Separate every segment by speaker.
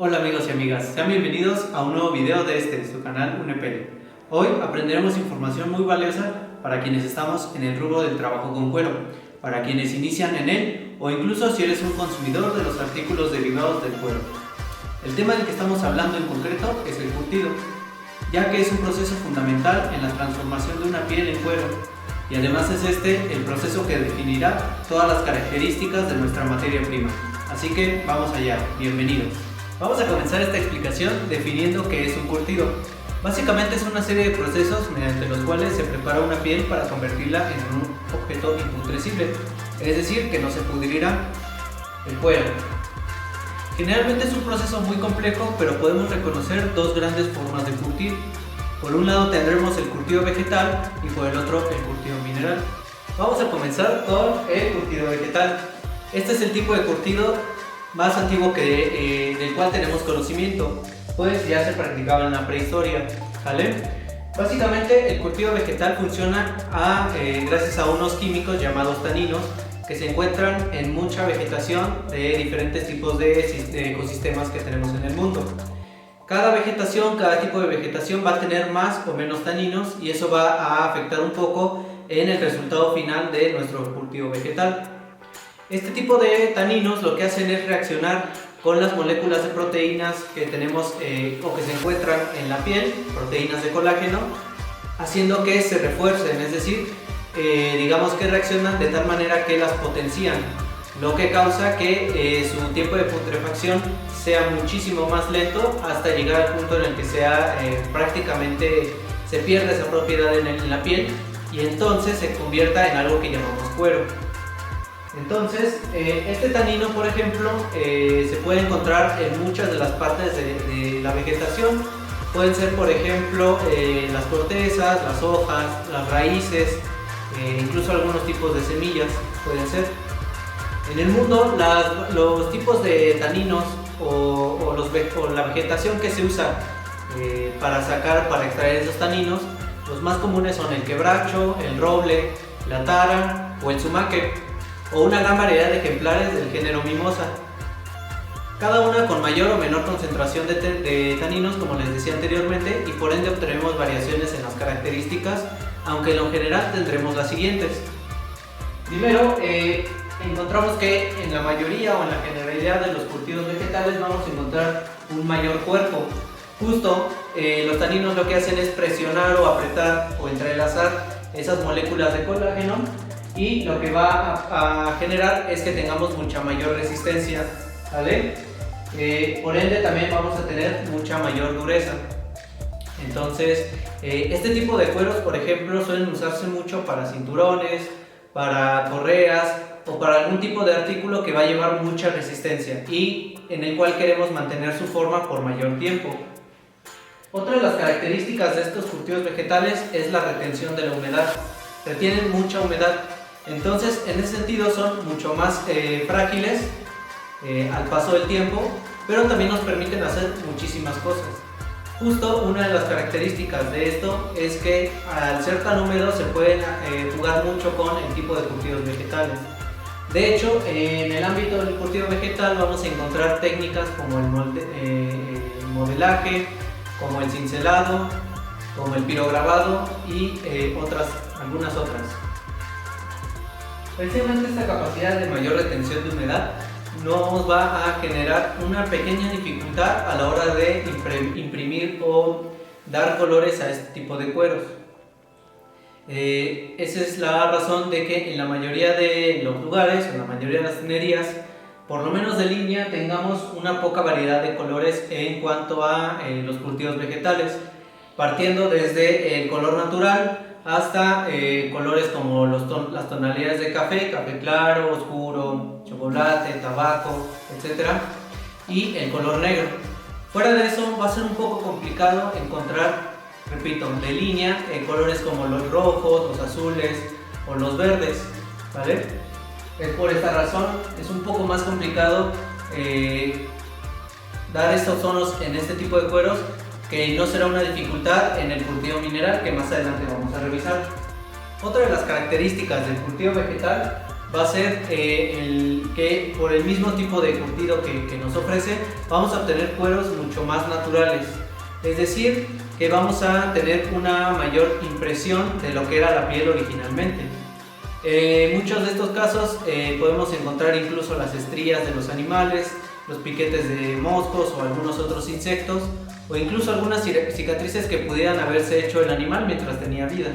Speaker 1: Hola amigos y amigas, sean bienvenidos a un nuevo video de su canal UNEPL. Hoy aprenderemos información muy valiosa para quienes estamos en el rubro del trabajo con cuero, para quienes inician en él o incluso si eres un consumidor de los artículos derivados del cuero. El tema del que estamos hablando en concreto es el curtido, ya que es un proceso fundamental en la transformación de una piel en cuero y además es este el proceso que definirá todas las características de nuestra materia prima. Así que vamos allá, bienvenidos. Vamos a comenzar esta explicación definiendo qué es un curtido. Básicamente es una serie de procesos mediante los cuales se prepara una piel para convertirla en un objeto imputrescible, es decir, que no se pudrirá el cuero. Generalmente es un proceso muy complejo, pero podemos reconocer dos grandes formas de curtir. Por un lado tendremos el curtido vegetal y por el otro el curtido mineral. Vamos a comenzar con el curtido vegetal. Este es el tipo de curtido más antiguo del cual tenemos conocimiento, pues ya se practicaba en la prehistoria, ¿vale? Básicamente el curtido vegetal funciona gracias a unos químicos llamados taninos que se encuentran en mucha vegetación de diferentes tipos de ecosistemas que tenemos en el mundo. Cada tipo de vegetación va a tener más o menos taninos y eso va a afectar un poco en el resultado final de nuestro cultivo vegetal. Este tipo de taninos lo que hacen es reaccionar con las moléculas de proteínas que tenemos o que se encuentran en la piel, proteínas de colágeno, haciendo que se refuercen, es decir, digamos que reaccionan de tal manera que las potencian, lo que causa que su tiempo de putrefacción sea muchísimo más lento hasta llegar al punto en el que prácticamente se pierde esa propiedad en la piel y entonces se convierta en algo que llamamos cuero. Entonces, este tanino, por ejemplo, se puede encontrar en muchas de las partes de la vegetación. Pueden ser, por ejemplo, las cortezas, las hojas, las raíces, incluso algunos tipos de semillas pueden ser. En el mundo, los tipos de taninos o la vegetación que se usa para extraer esos taninos, los más comunes son el quebracho, el roble, la tara o el sumaque, o una gran variedad de ejemplares del género Mimosa, cada una con mayor o menor concentración de taninos, como les decía anteriormente, y por ende obtenemos variaciones en las características, aunque en lo general tendremos las siguientes. Primero, encontramos que en la mayoría o en la generalidad de los curtidos vegetales vamos a encontrar un mayor cuerpo. Justo los taninos lo que hacen es presionar o apretar o entrelazar esas moléculas de colágeno, y lo que va a generar es que tengamos mucha mayor resistencia, ¿vale? Por ende también vamos a tener mucha mayor dureza. Entonces, este tipo de cueros, por ejemplo, suelen usarse mucho para cinturones, para correas o para algún tipo de artículo que va a llevar mucha resistencia y en el cual queremos mantener su forma por mayor tiempo. Otra de las características de estos curtidos vegetales es la retención de la humedad. Retienen mucha humedad. Entonces, en ese sentido son mucho más frágiles al paso del tiempo, pero también nos permiten hacer muchísimas cosas. Justo una de las características de esto es que al ser tan húmedos se pueden jugar mucho con el tipo de curtidos vegetales. De hecho, en el ámbito del curtido vegetal vamos a encontrar técnicas como el modelaje, como el cincelado, como el pirograbado y algunas otras. Precisamente esta capacidad de mayor retención de humedad nos va a generar una pequeña dificultad a la hora de imprimir o dar colores a este tipo de cueros. Esa es la razón de que en la mayoría de los lugares, en la mayoría de las tinerías, por lo menos de línea, tengamos una poca variedad de colores en cuanto a los curtidos vegetales, partiendo desde el color natural hasta colores como las tonalidades de café claro, oscuro, chocolate, tabaco, etc. y el color negro. Fuera de eso va a ser un poco complicado encontrar, repito, de línea colores como los rojos, los azules o los verdes, ¿vale? Es por esta razón, es un poco más complicado dar estos tonos en este tipo de cueros, que no será una dificultad en el curtido mineral, que más adelante vamos a revisar. Otra de las características del curtido vegetal va a ser el que por el mismo tipo de curtido que nos ofrece, vamos a obtener cueros mucho más naturales. Es decir, que vamos a tener una mayor impresión de lo que era la piel originalmente. En muchos de estos casos podemos encontrar incluso las estrías de los animales, los piquetes de moscos o algunos otros insectos, o incluso algunas cicatrices que pudieran haberse hecho el animal mientras tenía vida.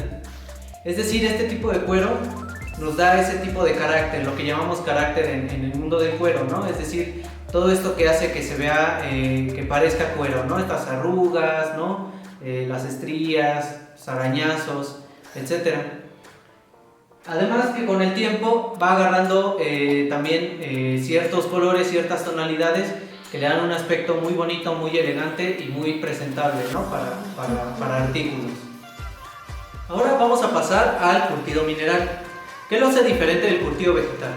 Speaker 1: Es decir, este tipo de cuero nos da ese tipo de carácter, lo que llamamos carácter en el mundo del cuero, ¿no? Es decir, todo esto que hace que se vea, que parezca cuero, ¿no? Estas arrugas, ¿no? Las estrías, los arañazos, etc. Además que con el tiempo va agarrando también ciertos colores, ciertas tonalidades que le dan un aspecto muy bonito, muy elegante y muy presentable, ¿no? para artículos. Ahora vamos a pasar al curtido mineral. ¿Qué lo hace diferente del curtido vegetal?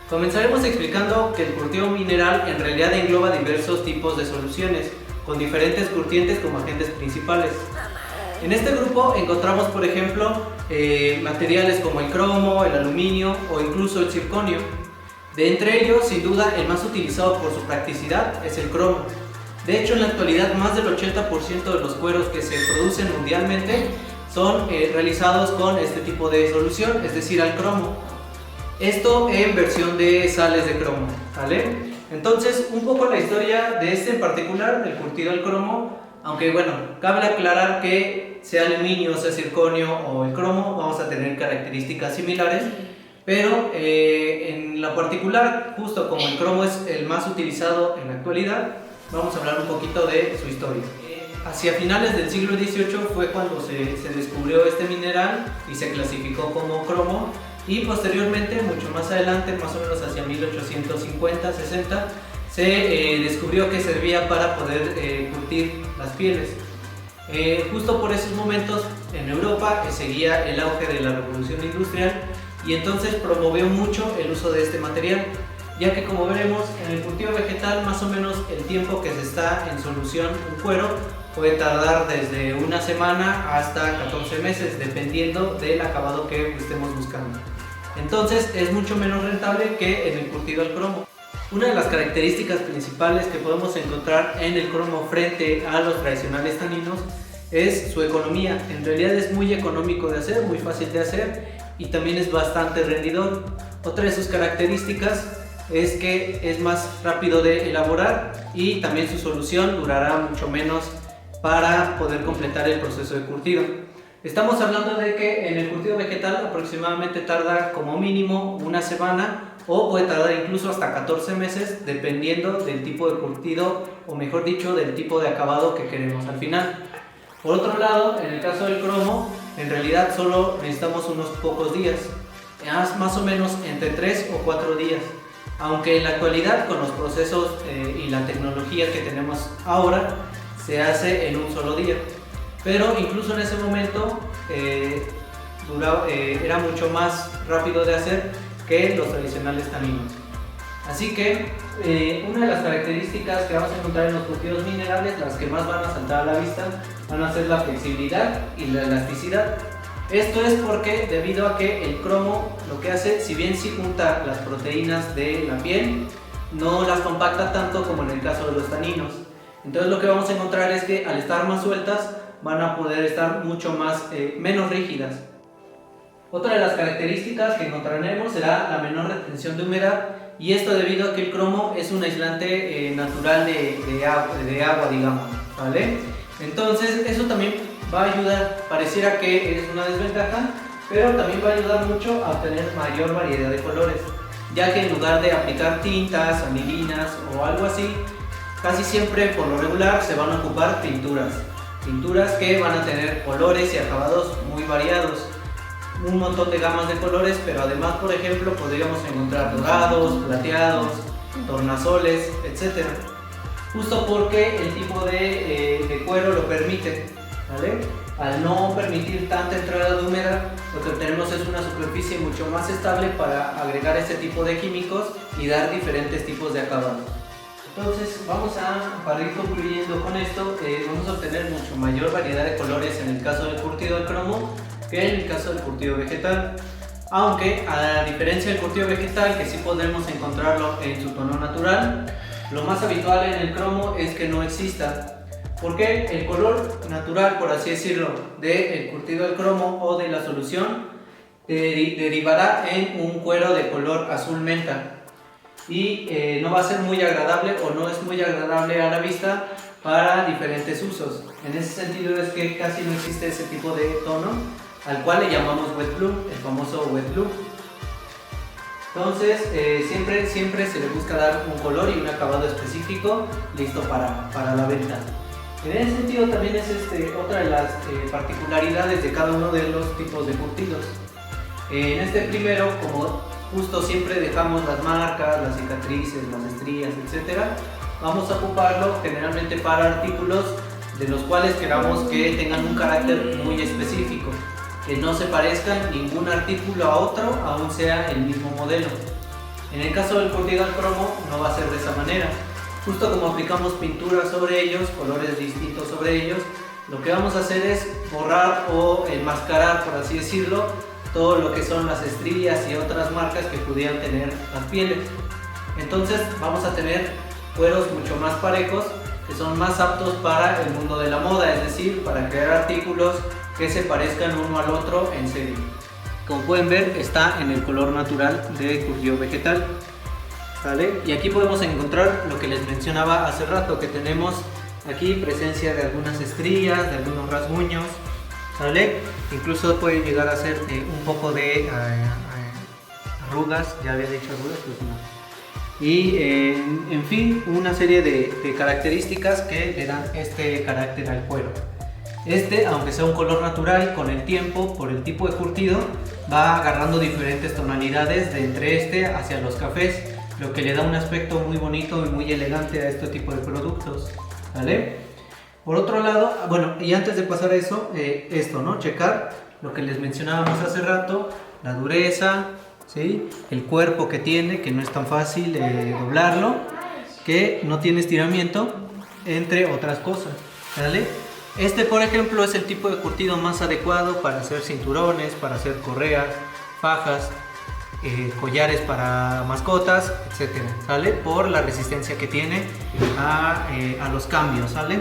Speaker 1: Comenzaremos explicando que el curtido mineral en realidad engloba diversos tipos de soluciones, con diferentes curtientes como agentes principales. En este grupo encontramos, por ejemplo, materiales como el cromo, el aluminio o incluso el circonio. De entre ellos, sin duda, el más utilizado por su practicidad es el cromo. De hecho, en la actualidad, más del 80% de los cueros que se producen mundialmente son realizados con este tipo de solución, es decir, al cromo. Esto en versión de sales de cromo, ¿vale? Entonces, un poco la historia de este en particular, del curtido al cromo, aunque bueno, cabe aclarar que sea aluminio, sea circonio o el cromo, vamos a tener características similares, pero en la particular, justo como el cromo es el más utilizado en la actualidad, vamos a hablar un poquito de su historia. Hacia finales del siglo XVIII fue cuando se descubrió este mineral y se clasificó como cromo, y posteriormente, mucho más adelante, más o menos hacia 1850-60, se descubrió que servía para poder curtir las pieles. Justo por esos momentos en Europa seguía el auge de la revolución industrial y entonces promovió mucho el uso de este material, ya que como veremos en el curtido vegetal más o menos el tiempo que se está en solución un cuero puede tardar desde una semana hasta 14 meses dependiendo del acabado que estemos buscando. Entonces es mucho menos rentable que en el curtido al cromo. Una de las características principales que podemos encontrar en el cromo frente a los tradicionales taninos es su economía. En realidad es muy económico de hacer, muy fácil de hacer y también es bastante rendidor. Otra de sus características es que es más rápido de elaborar y también su solución durará mucho menos para poder completar el proceso de curtido. Estamos hablando de que en el curtido vegetal aproximadamente tarda como mínimo una semana o puede tardar incluso hasta 14 meses dependiendo del tipo de curtido o mejor dicho del tipo de acabado que queremos al final. Por otro lado, en el caso del cromo, en realidad solo necesitamos unos pocos días, más o menos entre 3 o 4 días, aunque en la actualidad con los procesos y la tecnología que tenemos ahora se hace en un solo día. Pero incluso en ese momento era mucho más rápido de hacer que los tradicionales taninos. Así que una de las características que vamos a encontrar en los curtidos minerales, las que más van a saltar a la vista, van a ser la flexibilidad y la elasticidad. Esto es porque debido a que el cromo lo que hace, si bien sí junta las proteínas de la piel, no las compacta tanto como en el caso de los taninos. Entonces lo que vamos a encontrar es que al estar más sueltas van a poder estar mucho más, menos rígidas. Otra de las características que encontraremos será la menor retención de humedad, y esto debido a que el cromo es un aislante natural de agua, digamos, ¿vale? Entonces eso también va a ayudar, pareciera que es una desventaja, pero también va a ayudar mucho a obtener mayor variedad de colores, ya que en lugar de aplicar tintas, anilinas o algo así, casi siempre por lo regular se van a ocupar pinturas que van a tener colores y acabados muy variados, un montón de gamas de colores, pero además, por ejemplo, podríamos encontrar dorados, plateados, tornasoles, etc. Justo porque el tipo de cuero lo permite, ¿vale? Al no permitir tanta entrada de humedad, lo que obtenemos es una superficie mucho más estable para agregar este tipo de químicos y dar diferentes tipos de acabados. Entonces para ir concluyendo con esto, vamos a obtener mucho mayor variedad de colores en el caso del curtido del cromo que en el caso del curtido vegetal. aunque a diferencia del curtido vegetal, que sí podemos encontrarlo en su tono natural, lo más habitual en el cromo es que no exista, porque el color natural, por así decirlo, del curtido del cromo o de la solución derivará en un cuero de color azul menta y no va a ser muy agradable o no es muy agradable a la vista para diferentes usos. En ese sentido es que casi no existe ese tipo de tono, al cual le llamamos wet blue, el famoso wet blue. Entonces siempre se le busca dar un color y un acabado específico listo para la venta. En ese sentido también es otra de las particularidades de cada uno de los tipos de curtidos. En este primero, como justo siempre dejamos las marcas, las cicatrices, las estrías, etc., vamos a ocuparlo generalmente para artículos de los cuales queramos que tengan un carácter muy específico, que no se parezcan ningún artículo a otro, aun sea el mismo modelo. En el caso del curtido al cromo no va a ser de esa manera. Justo como aplicamos pintura sobre ellos, colores distintos sobre ellos, lo que vamos a hacer es borrar o enmascarar, por así decirlo, todo lo que son las estrías y otras marcas que pudieran tener las pieles. Entonces vamos a tener cueros mucho más parejos, que son más aptos para el mundo de la moda, es decir, para crear artículos que se parezcan uno al otro en serie. Como pueden ver, está en el color natural de curtido vegetal, ¿vale? Y aquí podemos encontrar lo que les mencionaba hace rato, que tenemos aquí presencia de algunas estrías, de algunos rasguños, ¿vale? Incluso puede llegar a ser un poco de arrugas, ya había dicho arrugas, pues no. Y en fin, una serie de características que le dan este carácter al cuero. Aunque sea un color natural, con el tiempo, por el tipo de curtido, va agarrando diferentes tonalidades de entre hacia los cafés, lo que le da un aspecto muy bonito y muy elegante a este tipo de productos, ¿vale? Por otro lado, bueno, y antes de pasar a eso, ¿no? Checar lo que les mencionábamos hace rato, la dureza, ¿sí? El cuerpo que tiene, que no es tan fácil doblarlo, que no tiene estiramiento, entre otras cosas, ¿vale? Por ejemplo, es el tipo de curtido más adecuado para hacer cinturones, para hacer correas, fajas, collares para mascotas, etcétera, ¿sale? Por la resistencia que tiene a los cambios, ¿sale?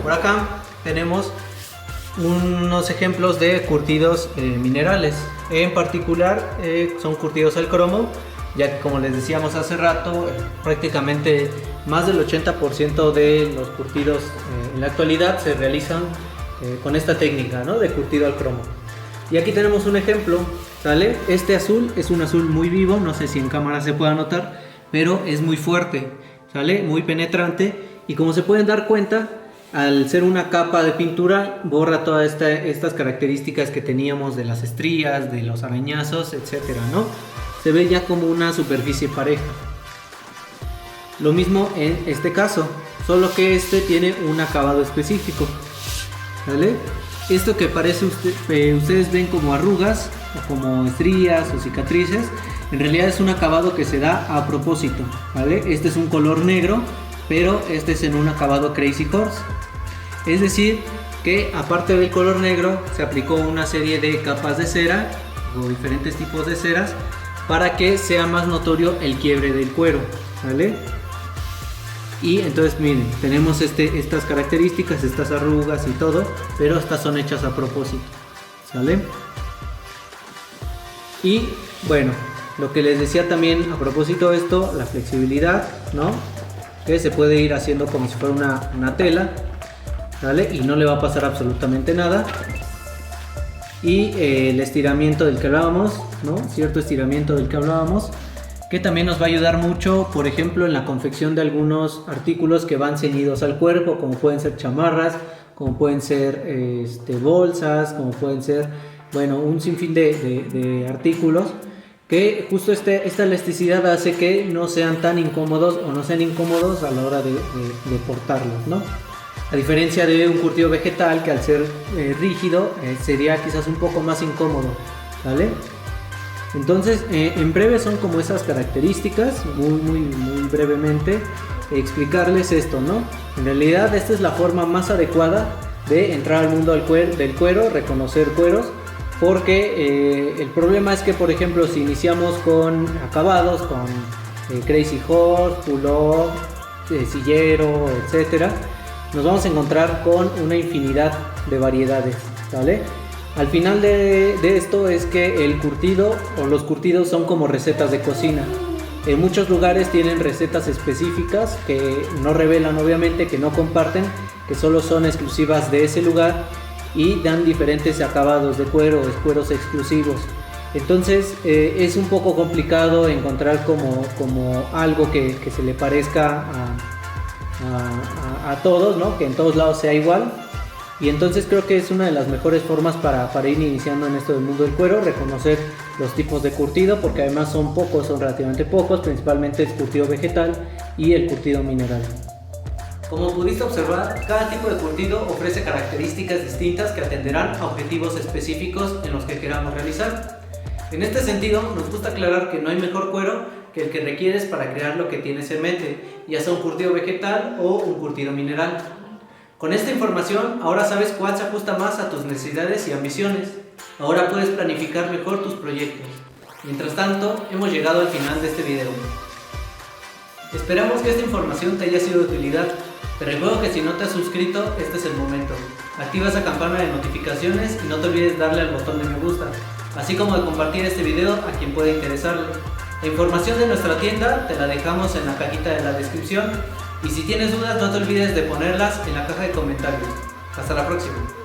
Speaker 1: Por acá tenemos unos ejemplos de curtidos minerales. En particular son curtidos al cromo, ya que, como les decíamos hace rato, prácticamente más del 80% de los curtidos en la actualidad se realizan con esta técnica, ¿no? De curtido al cromo. Y aquí tenemos un ejemplo, ¿sale? Este azul es un azul muy vivo, no sé si en cámara se pueda notar, pero es muy fuerte, ¿sale? Muy penetrante, y como se pueden dar cuenta, al ser una capa de pintura, borra todas estas características que teníamos de las estrías, de los arañazos, etcétera, ¿no? Se ve ya como una superficie pareja. Lo mismo en este caso, solo que tiene un acabado específico, ¿vale? Esto que parece ustedes ven como arrugas o como estrías o cicatrices, en realidad es un acabado que se da a propósito, ¿vale? Este es un color negro, pero este es en un acabado Crazy Horse. Es decir, que aparte del color negro se aplicó una serie de capas de cera o diferentes tipos de ceras para que sea más notorio el quiebre del cuero, ¿vale? Y entonces miren, tenemos estas características, estas arrugas y todo, pero estas son hechas a propósito, ¿sale? Y bueno, lo que les decía también a propósito de esto, la flexibilidad, ¿no? Que se puede ir haciendo como si fuera una tela, ¿vale? Y no le va a pasar absolutamente nada. Y el estiramiento del que hablábamos, ¿no? Cierto estiramiento del que hablábamos, que también nos va a ayudar mucho, por ejemplo, en la confección de algunos artículos que van ceñidos al cuerpo, como pueden ser chamarras, como pueden ser bolsas, como pueden ser, bueno, un sinfín de artículos, que justo esta elasticidad hace que no sean tan incómodos o no sean incómodos a la hora de portarlos, ¿no? A diferencia de un curtido vegetal, que al ser rígido sería quizás un poco más incómodo, ¿vale? Entonces, en breve son como esas características, muy brevemente, explicarles esto, ¿no? En realidad esta es la forma más adecuada de entrar al mundo del cuero, reconocer cueros,
Speaker 2: porque el problema es que, por ejemplo, si iniciamos con acabados, con Crazy Horse, Pull-Up, Sillero, etcétera, nos vamos a encontrar con una infinidad de variedades, ¿vale? Al final de esto es que el curtido o los curtidos son como recetas de cocina. En muchos lugares tienen recetas específicas que no revelan, obviamente, que no comparten, que solo son exclusivas de ese lugar y dan diferentes acabados de cuero, cueros exclusivos. Entonces es un poco complicado encontrar como algo que se le parezca a todos, ¿no? Que en todos lados sea igual. Y entonces creo que es una de las mejores formas para ir iniciando en esto del mundo del cuero, reconocer los tipos de curtido, porque además son pocos, son relativamente pocos, principalmente el curtido vegetal y el curtido mineral.
Speaker 1: Como pudiste observar, cada tipo de curtido ofrece características distintas que atenderán a objetivos específicos en los que queramos realizar. En este sentido, nos gusta aclarar que no hay mejor cuero que el que requieres para crear lo que tienes en mente, ya sea un curtido vegetal o un curtido mineral. Con esta información, ahora sabes cuál se ajusta más a tus necesidades y ambiciones. Ahora puedes planificar mejor tus proyectos. Mientras tanto, hemos llegado al final de este video. Esperamos que esta información te haya sido de utilidad. Te recuerdo que si no te has suscrito, este es el momento. Activa esa campana de notificaciones y no te olvides darle al botón de me gusta, así como de compartir este video a quien pueda interesarle. La información de nuestra tienda te la dejamos en la cajita de la descripción y si tienes dudas no te olvides de ponerlas en la caja de comentarios. Hasta la próxima.